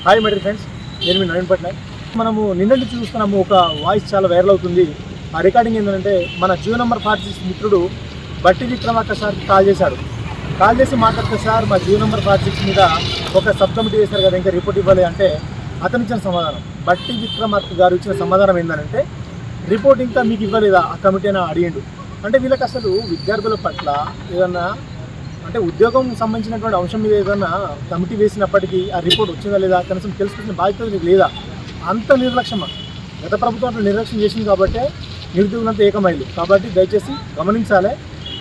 Hi my dear friends, నేను మీ నవీన్ పట్నాయక్. మనము నిన్నటి చూస్తున్నాము, ఒక వాయిస్ చాలా వైరల్ అవుతుంది. ఆ రికార్డింగ్ ఏంటంటే మన జియో నెంబర్ 46 మిత్రుడు బట్టి విక్రమార్క సార్కి కాల్ చేసి మాట్లాడితే, సార్ మా జియో నెంబర్ 46 మీద ఒక సబ్ కమిటీ వేశారు కదా, ఇంకా రిపోర్ట్ ఇవ్వాలి అంటే అతను ఇచ్చిన సమాధానం, బట్టి విక్రమార్క గారు ఇచ్చిన సమాధానం ఏంటంటే, రిపోర్ట్ ఇంకా మీకు ఇవ్వలేదా ఆ కమిటీ అని అడిగిండు. అంటే వీళ్ళకి అసలు విద్యార్థుల పట్ల ఏదన్నా అంటే ఉద్యోగం సంబంధించినటువంటి అంశం మీద ఏదైనా కమిటీ వేసినప్పటికీ ఆ రిపోర్ట్ వచ్చిందా లేదా కనీసం తెలుసుకునే బాధ్యత నీకు లేదా? అంత నిర్లక్ష్యమా? గత ప్రభుత్వం అట్లా నిర్లక్ష్యం చేసింది కాబట్టి నిరుద్యోగులంతా ఏకమైలు. కాబట్టి దయచేసి గమనించాలి.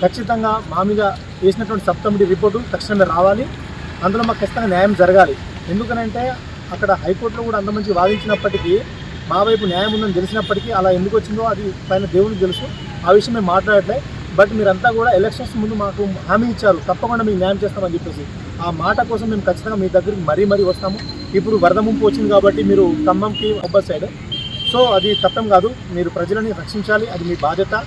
ఖచ్చితంగా మా మీద వేసినటువంటి సబ్ కమిటీ రిపోర్టు తక్షణమే రావాలి. అందులో మాకు ఖచ్చితంగా న్యాయం జరగాలి. ఎందుకనంటే అక్కడ హైకోర్టులో కూడా అంత మంచి వాదించినప్పటికీ మా వైపు న్యాయం ఉందని తెలిసినప్పటికీ అలా ఎందుకు వచ్చిందో అది పైన దేవునికి తెలుసు. ఆ విషయం మేము మాట్లాడట్లే. బట్ మీరంతా కూడా ఎలక్షన్స్ ముందు మాకు హామీ ఇచ్చారు, తప్పకుండా మీకు న్యాయం చేస్తామని చెప్పేసి. ఆ మాట కోసం మేము ఖచ్చితంగా మీ దగ్గరికి మరీ వస్తాము. ఇప్పుడు వరద ముంపు వచ్చింది కాబట్టి మీరు ఖమ్మంకి ఒబ్బర్ సైడ్, సో అది తప్పం కాదు. మీరు ప్రజలని రక్షించాలి, అది మీ బాధ్యత.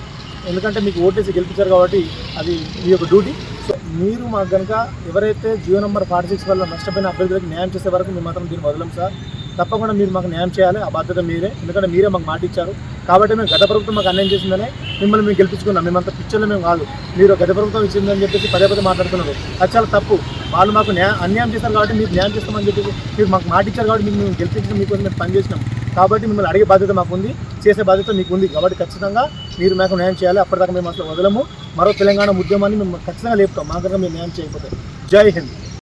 ఎందుకంటే మీకు ఓటేసి గెలిపించారు కాబట్టి అది మీ యొక్క డ్యూటీ. సో మీరు మాకు కనుక ఎవరైతే జియో నెంబర్ 46 వల్ల నష్టపోయిన అభ్యర్థులకు న్యాయం చేసే వరకు మేము మాత్రం దీన్ని వదలం సార్. తప్పకుండా మీరు మాకు న్యాయం చేయాలి. ఆ బాధ్యత మీరే, ఎందుకంటే మీరే మాకు మాట ఇచ్చారు. కాబట్టి మేము గత ప్రభుత్వం మాకు అన్యాయం చేసిందనే మిమ్మల్ని మేము గెలిపించుకున్నాం. మేమంతా పిక్చర్లో మేము కాదు. మీరు గత ప్రభుత్వం ఇచ్చిందని చెప్పేసి పదే మాట్లాడుతున్నారు. అది చాలా తప్పు. వాళ్ళు మాకు అన్యాయం చేశారు కాబట్టి మీరు న్యాయం చేస్తామని చెప్పేసి మీరు మాకు మాట ఇచ్చారు కాబట్టి మేము గెలిపించడం మీకోసం మేము పనిచేసినాం. కాబట్టి మిమ్మల్ని అడిగే బాధ్యత మాకు ఉంది, చేసే బాధ్యత మీకు ఉంది. కాబట్టి ఖచ్చితంగా మీరు మాకు న్యాయం చేయాలి. అప్పటిదాకా మేము అసలు వదలము. మరో తెలంగాణ ఉద్యమాన్ని మేము ఖచ్చితంగా లేపుతాం మా దగ్గర మీరు న్యాయం చేయకపోతే. జై హింద్.